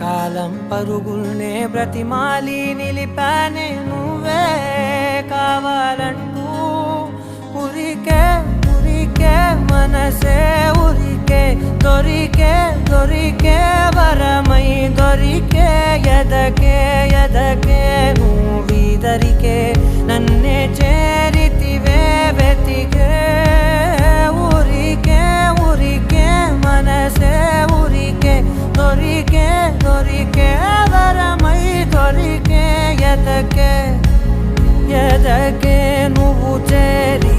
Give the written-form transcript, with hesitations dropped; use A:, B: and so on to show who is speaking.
A: కాలం పరుగుల్నే బ్రతిమాలి నిలిపానే నువ్వే కావాలంటూ ఉరికే ఉరికే మనసే ఉరికే దొరికే దొరికే వరమై దొరికే ఎదకే ఎదకే నువ్వీదరికే నన్నే చేరితివే వెతికే ఊరికే ఊరికే మనసే ఊరికే దొరికే దొరికే వరమై దొరికే ఎదకే ఎదకే నువ్వు చేరి